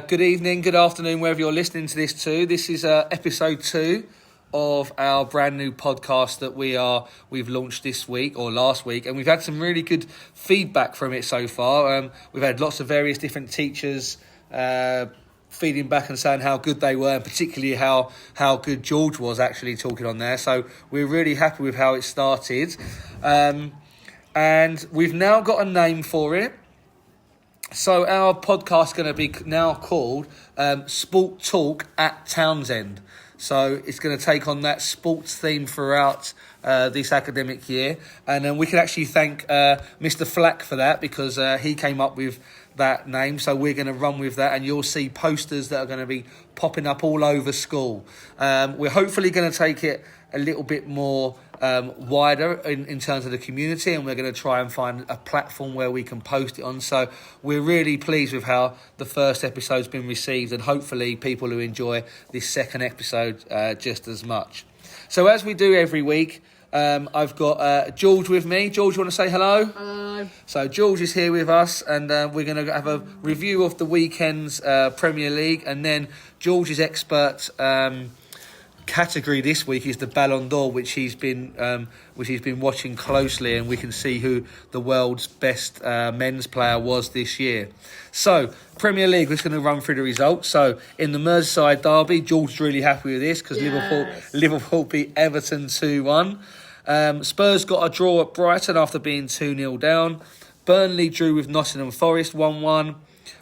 Good evening, good afternoon, wherever you're listening to this to. This is episode 2 of our brand new podcast that we've launched this week or last week, and we've had some really good feedback from it so far. We've had lots of various different teachers feeding back and saying how good they were, and particularly how good George was actually talking on there. So we're really happy with how it started, and we've now got a name for it. So our podcast is going to be now called Sport Talk at Townsend. So it's going to take on that sports theme throughout this academic year. And we can actually thank Mr. Flack for that, because he came up with that name. So we're going to run with that, and you'll see posters that are going to be popping up all over school. We're hopefully going to take it a little bit more wider in terms of the community, and we're going to try and find a platform where we can post it on. So we're really pleased with how the first episode's been received, and hopefully people who enjoy this second episode just as much. So as we do every week, I've got George with me. George, you want to say hello? Hello. So George is here with us, and we're going to have a review of the weekend's Premier League, and then George's expert category this week is the Ballon d'Or, which he's been watching closely, and we can see who the world's best men's player was this year. So Premier League, we're just going to run through the results. So in the Merseyside derby, George's really happy with this because Liverpool beat Everton 2-1. Spurs got a draw at Brighton after being 2-0 down. Burnley drew with Nottingham Forest 1-1.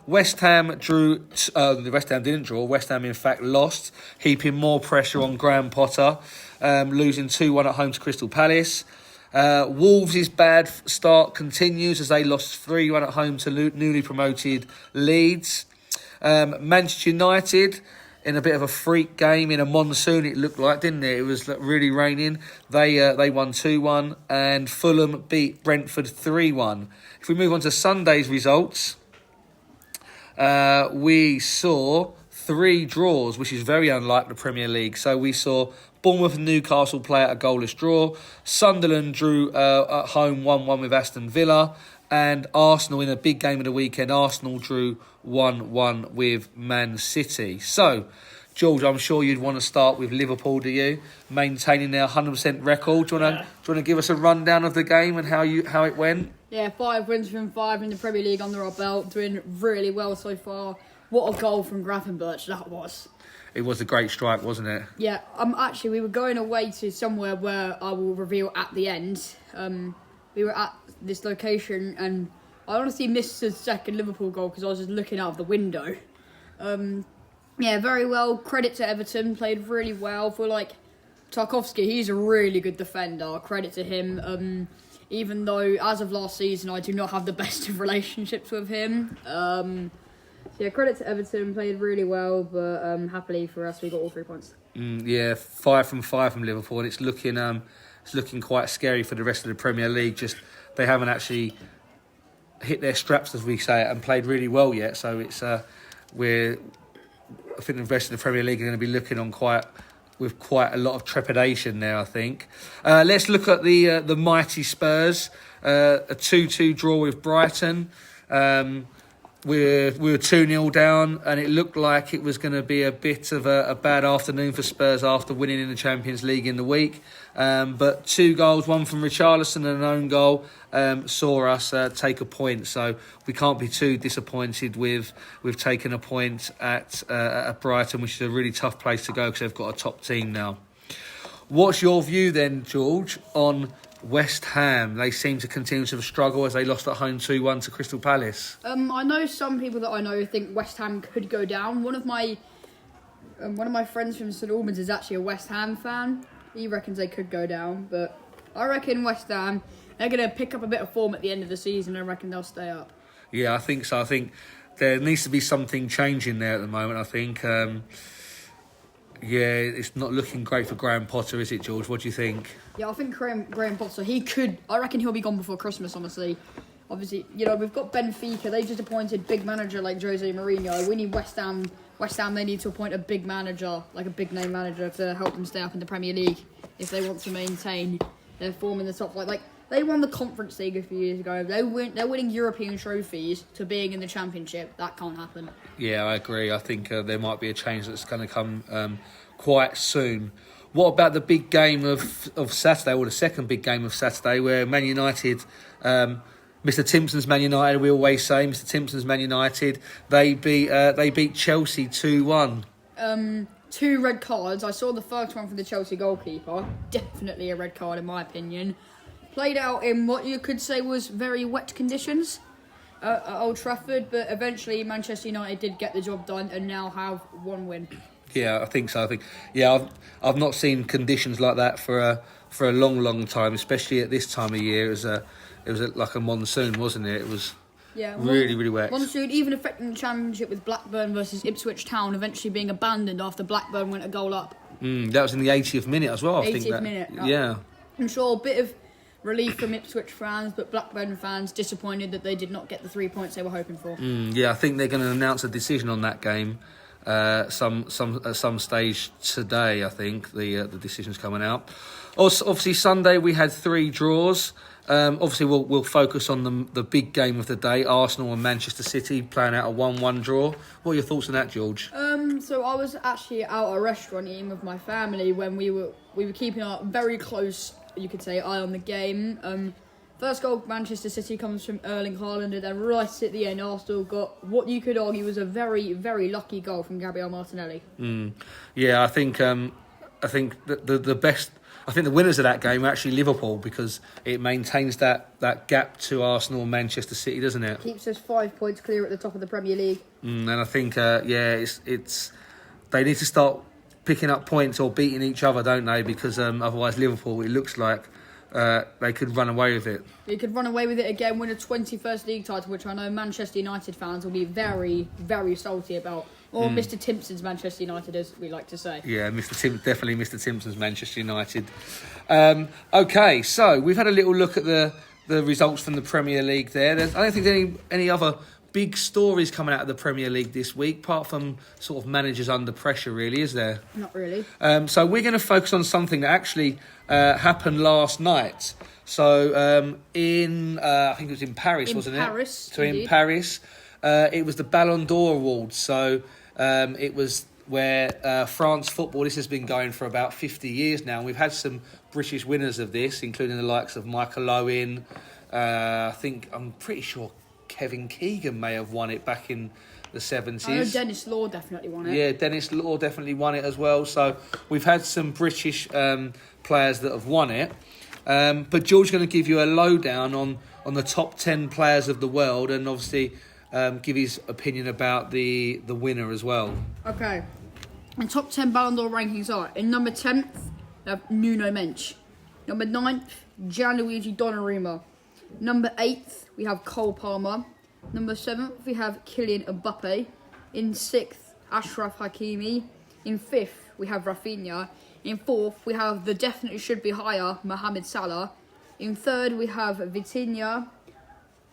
West Ham drew. West Ham didn't draw. West Ham, in fact, lost, heaping more pressure on Graham Potter, losing 2-1 at home to Crystal Palace. Wolves' bad start continues as they lost 3-1 at home to newly promoted Leeds. Manchester United, in a bit of a freak game in a monsoon, it looked like, didn't it? It was really raining. They won 2-1, and Fulham beat Brentford 3-1. If we move on to Sunday's results, we saw 3 draws, which is very unlike the Premier League. So we saw Bournemouth and Newcastle play at a goalless draw. Sunderland drew at home 1-1 with Aston Villa. And Arsenal, in a big game of the weekend, Arsenal drew 1-1 with Man City. So, George, I'm sure you'd want to start with Liverpool, do you? Maintaining their 100% record. Do you want to give us a rundown of the game and how it went? Yeah, 5 wins from 5 in the Premier League under our belt, doing really well so far. What a goal from Gravenberch that was. It was a great strike, wasn't it? Yeah, actually, we were going away to somewhere where I will reveal at the end. We were at this location, and I honestly missed the second Liverpool goal because I was just looking out of the window. Yeah, very well. Credit to Everton, played really well. For Tarkowski, he's a really good defender. Credit to him. Even though, as of last season, I do not have the best of relationships with him. Yeah, credit to Everton, played really well, but happily for us, we got all 3 points. 5 from 5 from Liverpool, and it's looking quite scary for the rest of the Premier League. Just they haven't actually hit their straps, as we say, and played really well yet. So it's I think the rest of the Premier League are going to be looking on with quite a lot of trepidation there, I think. Let's look at the mighty Spurs. A 2-2 draw with Brighton. We were 2-0 down, and it looked like it was going to be a bit of a bad afternoon for Spurs after winning in the Champions League in the week. But 2 goals, one from Richarlison and an own goal, saw us take a point. So we can't be too disappointed with taking a point at Brighton, which is a really tough place to go because they've got a top team now. What's your view then, George, on West Ham? They seem to continue to struggle as they lost at home 2-1 to Crystal Palace. I know some people that I know think West Ham could go down. One of my friends from St Albans is actually a West Ham fan. He reckons they could go down, but I reckon West Ham, they're going to pick up a bit of form at the end of the season. I reckon they'll stay up. Yeah, I think so. I think there needs to be something changing there at the moment, I think. It's not looking great for Graham Potter, is it, George? What do you think? Yeah, I think Graham Potter, I reckon he'll be gone before Christmas, honestly. Obviously, we've got Benfica. They just appointed big manager like Jose Mourinho. We need West Ham. West Ham, they need to appoint a big manager, like a big name manager, to help them stay up in the Premier League if they want to maintain their form in the top flight. Like They won the Conference League a few years ago. They're winning European trophies to being in the Championship. That can't happen. Yeah, I agree. I think there might be a change that's going to come quite soon. What about the big game of Saturday, or the second big game of Saturday, where Man United, Mr. Timpson's Man United, we always say, Mr. Timpson's Man United, they beat Chelsea 2-1. 2 red cards. I saw the first one from the Chelsea goalkeeper. Definitely a red card in my opinion. Played out in what you could say was very wet conditions at Old Trafford, but eventually Manchester United did get the job done and now have 1 win. Yeah, I think so. I've not seen conditions like that for a long time, especially at this time of year. It was like a monsoon, wasn't it? It was really wet. Monsoon even affecting the Championship with Blackburn versus Ipswich Town eventually being abandoned after Blackburn went a goal up. That was in the 80th minute as well. 80th minute. Yeah. I'm sure a bit of relief from Ipswich fans, but Blackburn fans disappointed that they did not get the 3 points they were hoping for. Yeah, I think they're going to announce a decision on that game at some stage today. I think the decision's coming out. Also, obviously Sunday we had 3 draws. Obviously we'll focus on the big game of the day, Arsenal and Manchester City playing out a 1-1 draw. What are your thoughts on that, George? So I was actually out at a restaurant eating with my family when we were keeping a very close, you could say, eye on the game. First goal Manchester City comes from Erling Haaland, and then right at the end Arsenal got what you could argue was a very, very lucky goal from Gabriel Martinelli. Yeah, I think the best. I think the winners of that game were actually Liverpool, because it maintains that gap to Arsenal and Manchester City, doesn't it? Keeps us 5 points clear at the top of the Premier League. And I think it's they need to start picking up points or beating each other, don't they? Because otherwise Liverpool, it looks like they could run away with it. They could run away with it again, win a 21st league title, which I know Manchester United fans will be very, very salty about. Or Mr. Timpson's Manchester United, as we like to say. Yeah, definitely Mr. Timpson's Manchester United. Okay, so we've had a little look at the results from the Premier League there. I don't think there's any other big stories coming out of the Premier League this week, apart from sort of managers under pressure, really, is there? Not really. So we're going to focus on something that actually happened last night. So I think it was in Paris, wasn't it? Paris, so in Paris, it was the Ballon d'Or Awards. So it was where France football, this has been going for about 50 years now. And we've had some British winners of this, including the likes of Michael Owen. I'm pretty sure Kevin Keegan may have won it back in the 70s. I know Dennis Law definitely won it. Yeah, Dennis Law definitely won it as well. So we've had some British players that have won it. But George's going to give you a lowdown on the top 10 players of the world, and obviously give his opinion about the winner as well. Okay. The top 10 Ballon d'Or rankings are: in number 10th, we have Nuno Mensch. Number 9th, Gianluigi Donnarumma. Number 8th, we have Cole Palmer. Number 7th, we have Kylian Mbappe. In 6th, Ashraf Hakimi. In 5th, we have Rafinha. In 4th, we have the definitely should be higher, Mohamed Salah. In 3rd, we have Vitinha.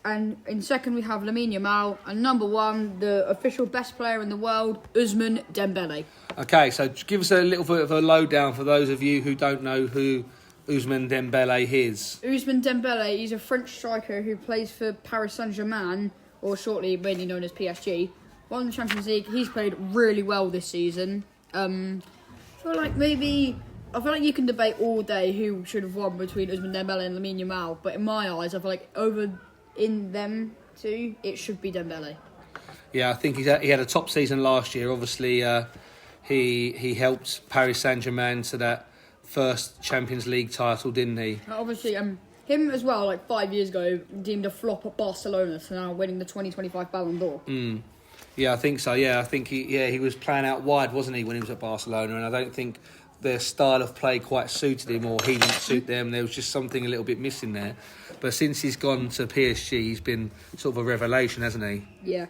And in 2nd, we have Lamine Yamal. And number 1, the official best player in the world, Ousmane Dembele. Okay, so give us a little bit of a lowdown for those of you who don't know who Ousmane Dembele is. Ousmane Dembele, he's a French striker who plays for Paris Saint-Germain, or shortly mainly known as PSG. Won the Champions League. He's played really well this season. I feel like you can debate all day who should have won between Ousmane Dembele and Lamine Yamal, but in my eyes, I feel like in them two, it should be Dembele. Yeah, I think he had a top season last year. Obviously, he helped Paris Saint-Germain to that first Champions League title, didn't he? Obviously, him as well, like 5 years ago, deemed a flop at Barcelona, so now winning the 2025 Ballon d'Or. Yeah, I think so. Yeah, I think he was playing out wide, wasn't he, when he was at Barcelona? And I don't think their style of play quite suited him, or he didn't suit them. There was just something a little bit missing there. But since he's gone to PSG, he's been sort of a revelation, hasn't he? Yeah.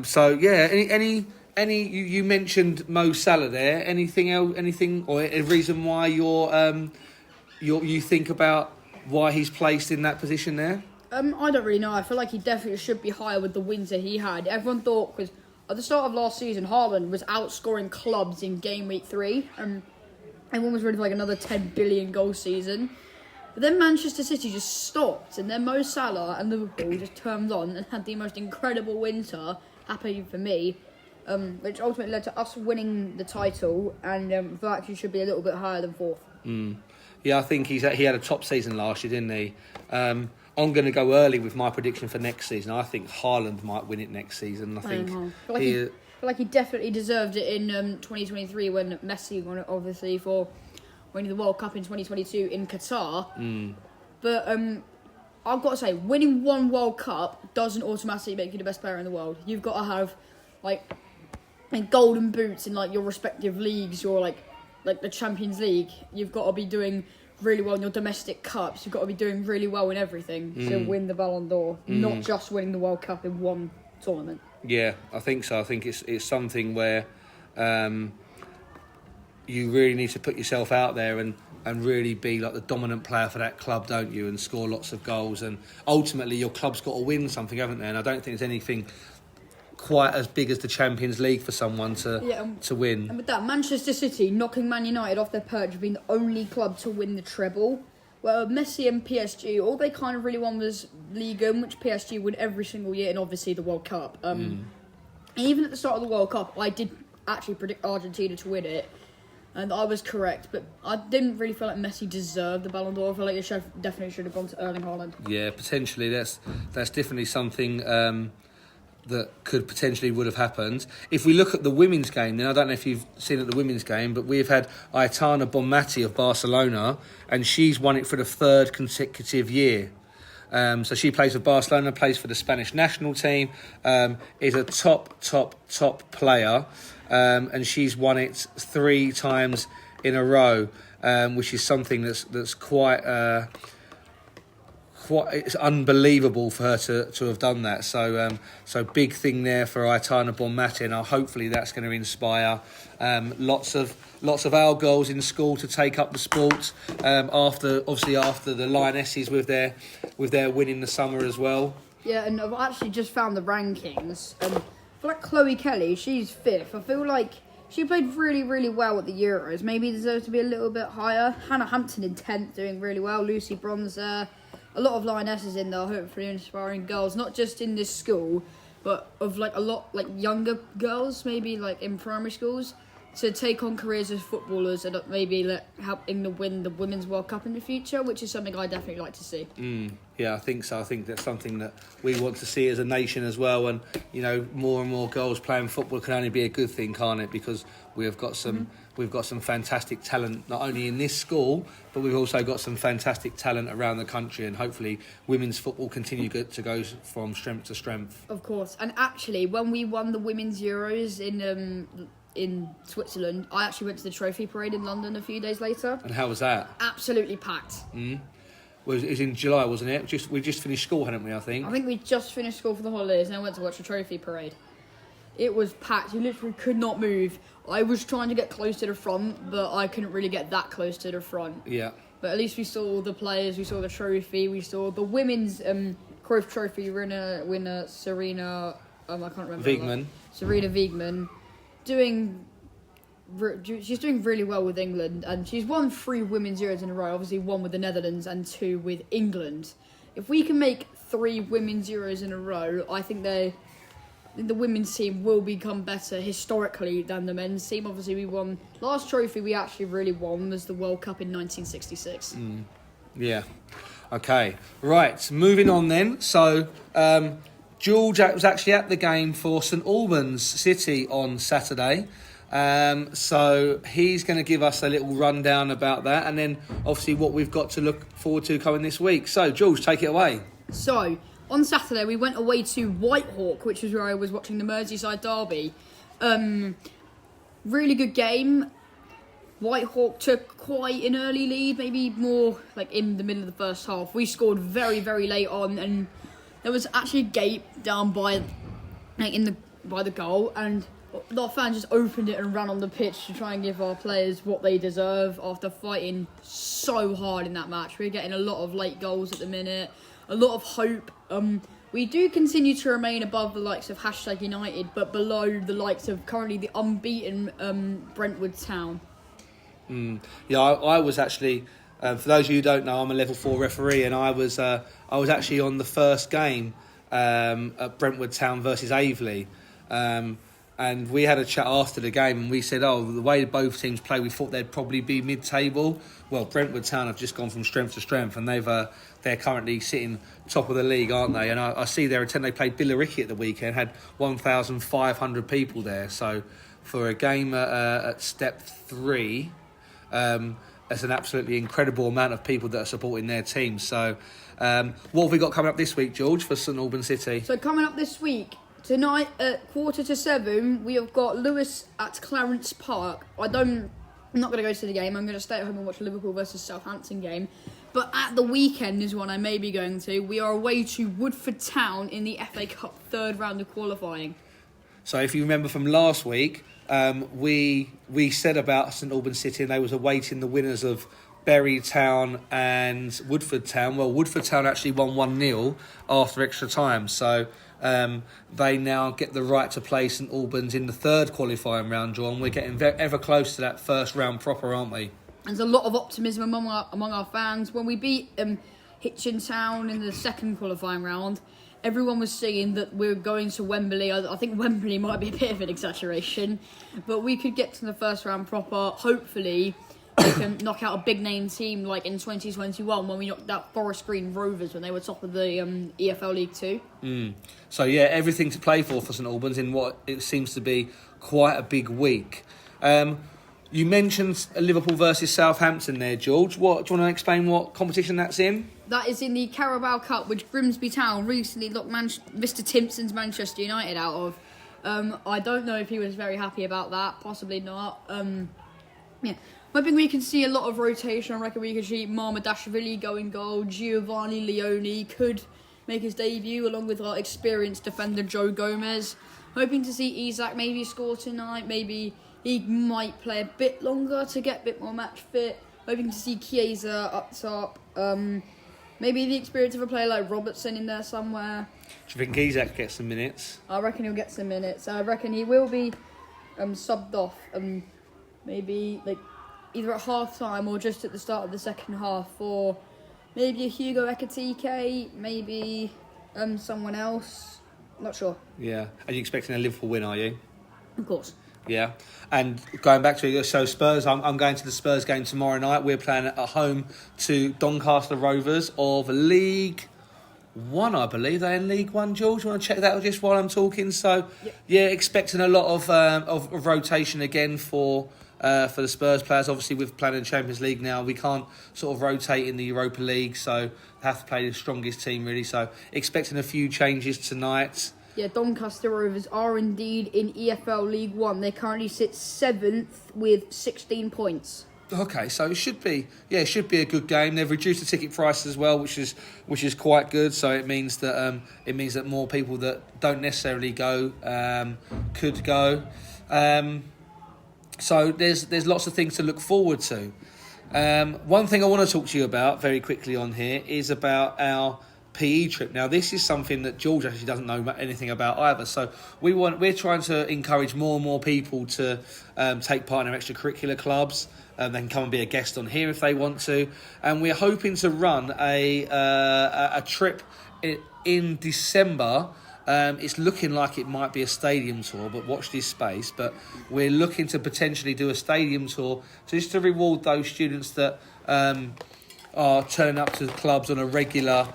So yeah, any you mentioned Mo Salah there. Anything else? Anything or a reason why you think about why he's placed in that position there? I don't really know. I feel like he definitely should be higher with the wins that he had. Everyone thought, because at the start of last season, Haaland was outscoring clubs in game week 3. Everyone was ready for like another 10 billion goal season. But then Manchester City just stopped, and then Mo Salah and Liverpool just turned on and had the most incredible winter, happy for me, which ultimately led to us winning the title, and actually should be a little bit higher than 4th. Yeah, I think he had a top season last year, didn't he? I'm going to go early with my prediction for next season. I think Haaland might win it next season. I think I feel like he definitely deserved it in 2023 when Messi won it, obviously, for winning the World Cup in 2022 in Qatar. But I've got to say, winning one World Cup doesn't automatically make you the best player in the world. You've got to have golden boots in your respective leagues, or like the Champions League. You've got to be doing really well in your domestic cups. You've got to be doing really well in everything to win the Ballon d'Or, not just winning the World Cup in one tournament. Yeah, I think so. I think it's something where you really need to put yourself out there and really be like the dominant player for that club, don't you? And score lots of goals. And ultimately, your club's got to win something, haven't they? And I don't think there's anything quite as big as the Champions League for someone to win. And with that, Manchester City knocking Man United off their perch of being the only club to win the treble. Well, Messi and PSG, all they kind of really won was Ligue 1, which PSG win every single year, and obviously the World Cup. Even at the start of the World Cup, I did actually predict Argentina to win it, and I was correct, but I didn't really feel like Messi deserved the Ballon d'Or. I feel like it definitely should have gone to Erling Haaland. Yeah, potentially. That's definitely something that could potentially would have happened. If we look at the women's game, then I don't know if you've seen at the women's game, but we've had Aitana Bonmati of Barcelona, and she's won it for the 3rd consecutive year. So she plays for Barcelona, plays for the Spanish national team, is a top player, and she's won it 3 times in a row, which is something that's quite it's unbelievable for her to have done that. So big thing there for Aitana Bonmati, and hopefully that's going to inspire lots of our girls in school to take up the sport after the Lionesses with their win in the summer as well. Yeah, and I've actually just found the rankings. I feel like Chloe Kelly, she's 5th. I feel like she played really, really well at the Euros. Maybe deserves to be a little bit higher. Hannah Hampton in 10th, doing really well. Lucy Bronze there. A lot of Lionesses in there, hopefully inspiring girls, not just in this school, but of a lot younger girls, maybe in primary schools, to take on careers as footballers and maybe help England win the Women's World Cup in the future, which is something I definitely like to see. Yeah, I think so. I think that's something that we want to see as a nation as well. And more and more girls playing football can only be a good thing, can't it? Because we've got some fantastic talent not only in this school, but we've also got some fantastic talent around the country. And hopefully, women's football continue to go from strength to strength. Of course. And actually, when we won the Women's Euros in Switzerland, I actually went to the trophy parade in London a few days later. And how was that? Absolutely packed. Well, it was in July, wasn't it? We just finished school, hadn't we, I think? I think we just finished school for the holidays and I went to watch the trophy parade. It was packed. You literally could not move. I was trying to get close to the front, but I couldn't really get that close to the front. Yeah. But at least we saw the players, we saw the trophy, we saw the women's Cruyff Trophy winner Serena, I can't remember. Wiegmann. Serena Wiegmann. She's doing really well with England, and she's won 3 Women's Euros in a row, obviously 1 with the Netherlands and 2 with England. If we can make 3 Women's Euros in a row, I think the women's team will become better historically than the men's team. Obviously, we won. Last trophy we actually really won was the World Cup in 1966. Yeah. Okay. Right. Moving on then. So, George was actually at the game for St Albans City on Saturday. So he's going to give us a little rundown about that, and then obviously what we've got to look forward to coming this week. So, George, take it away. So, on Saturday, we went away to Whitehawk, which is where I was watching the Merseyside derby. Really good game. Whitehawk took quite an early lead, maybe more in the middle of the first half. We scored very, very late on, and there was actually a gate down by the goal, and our fans just opened it and ran on the pitch to try and give our players what they deserve after fighting so hard in that match. We're getting a lot of late goals at the minute, a lot of hope. We do continue to remain above the likes of #United, but below the likes of currently the unbeaten Brentwood Town. Yeah, I was actually For those of you who don't know, I'm a level 4 referee, and I was actually on the first game at Brentwood Town versus Aveley. And we had a chat after the game, and we said, the way both teams play, we thought they'd probably be mid-table. Well, Brentwood Town have just gone from strength to strength, and they're currently sitting top of the league, aren't they? And I see their attendance. They played Billericay at the weekend, had 1,500 people there. So for a game at Step 3, that's an absolutely incredible amount of people that are supporting their team. So what have we got coming up this week, George, for St Albans City? So coming up this week, tonight at 6:45, we have got Lewis at Clarence Park. I'm not going to go to the game. I'm going to stay at home and watch Liverpool versus Southampton game. But at the weekend is one I may be going to. We are away to Woodford Town in the FA Cup third round of qualifying. So if you remember from last week, we said about St Albans City, and they was awaiting the winners of Bury Town and Woodford Town. Well, Woodford Town actually won 1-0 after extra time. So they now get the right to play St Albans in the third qualifying round, John. We're getting ever close to that first round proper, aren't we? There's a lot of optimism among our fans. When we beat Hitchin Town in the second qualifying round, everyone was saying that we're going to Wembley. I think Wembley might be a bit of an exaggeration, but we could get to the first round proper. Hopefully, we can knock out a big name team like in 2021 when we knocked out Forest Green Rovers when they were top of the EFL League 2. So yeah, everything to play for St Albans in what it seems to be quite a big week. You mentioned Liverpool versus Southampton there, George. Do you want to explain what competition that's in? That is in the Carabao Cup, which Grimsby Town recently locked Mr. Timpson's Manchester United out of. I don't know if he was very happy about that. Possibly not. Hoping we can see a lot of rotation. I reckon we could see Marmadashvili go in goal. Giovanni Leone could make his debut along with our experienced defender Joe Gomez. Hoping to see Isak maybe score tonight. Maybe he might play a bit longer to get a bit more match fit. Hoping to see Chiesa up top. Maybe the experience of a player like Robertson in there somewhere. Do you think Isak gets some minutes? I reckon he'll get some minutes. I reckon he will be subbed off. Maybe like either at half time or just at the start of the second half for maybe a Hugo Ekitike, maybe someone else. Not sure. Yeah. Are you expecting a Liverpool win, are you? Of course. Yeah. And going back to it, so Spurs, I'm going to the Spurs game tomorrow night. We're playing at home to Doncaster Rovers of League 1, I believe. They're in League 1, George. You want to check that out just while I'm talking? So, yeah, expecting a lot of rotation again for the Spurs players. Obviously, with playing in the Champions League now, we can't sort of rotate in the Europa League, so they have to play the strongest team, really. So, expecting a few changes tonight. Yeah, Doncaster Rovers are indeed in EFL League 1. They currently sit 7th with 16 points. Okay, so it should be a good game. They've reduced the ticket prices as well, which is quite good. So it means that more people that don't necessarily go could go. So there's lots of things to look forward to. One thing I want to talk to you about very quickly on here is about our PE trip. Now, this is something that George actually doesn't know anything about either. So we're trying to encourage more and more people to take part in our extracurricular clubs. They can come and be a guest on here if they want to. And we're hoping to run a trip in December. It's looking like it might be a stadium tour, but watch this space. But we're looking to potentially do a stadium tour just to reward those students that are turning up to the clubs on a regular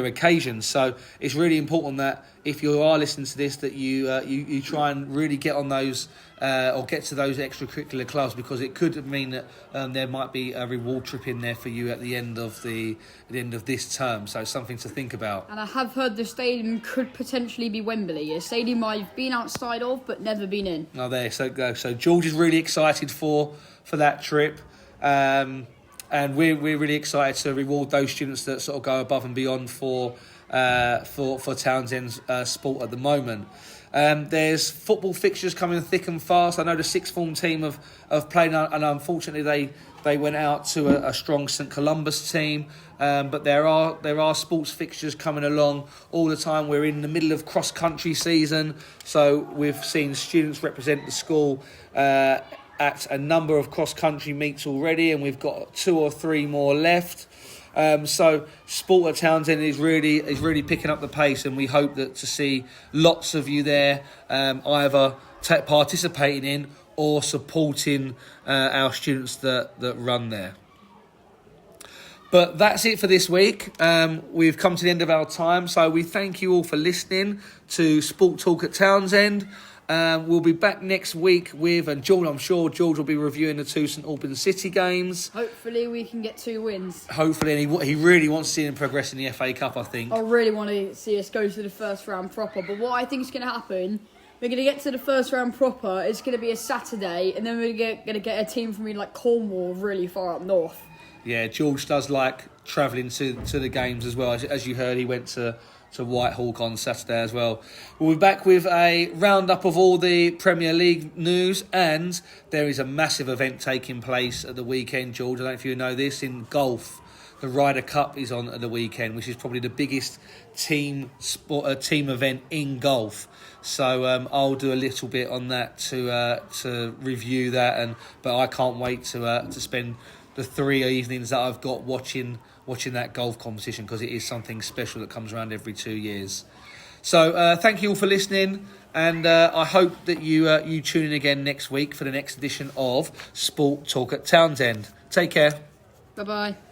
occasion. So it's really important that if you are listening to this, that you try and really get on those or get to those extracurricular clubs, because it could mean that there might be a reward trip in there for you at the end of this term. So it's something to think about. And I have heard the stadium could potentially be Wembley, a stadium I've been outside of but never been in. Oh, there. So George is really excited for that trip. And we're really excited to reward those students that sort of go above and beyond for Townsend's sport at the moment. There's football fixtures coming thick and fast. I know the sixth form team have played, and unfortunately they went out to a strong St Columbus team. But there are sports fixtures coming along all the time. We're in the middle of cross country season, so we've seen students represent the school at a number of cross-country meets already, and we've got 2 or 3 more left. So sport at Townsend is really picking up the pace, and we hope that to see lots of you there, either participating in or supporting our students that run there. But that's it for this week. We've come to the end of our time, so we thank you all for listening to Sport Talk at Townsend. We'll be back next week with, and George, I'm sure George will be reviewing the 2 St Albans City games. Hopefully we can get 2 wins. Hopefully, and he really wants to see him progress in the FA Cup, I think. I really want to see us go to the first round proper, but what I think is going to happen, we're going to get to the first round proper, it's going to be a Saturday, and then we're going to get a team from like Cornwall really far up north. Yeah, George does like travelling to the games as well. As you heard, he went to Whitehawk on Saturday as well. We'll be back with a roundup of all the Premier League news, and there is a massive event taking place at the weekend, George. I don't know if you know this, in golf. The Ryder Cup is on at the weekend, which is probably the biggest team event in golf. So I'll do a little bit on that to review that, but I can't wait to spend the 3 evenings that I've got watching that golf competition, because it is something special that comes around every 2 years. So thank you all for listening, and I hope that you tune in again next week for the next edition of Sport Talk at Townsend. Take care. Bye-bye.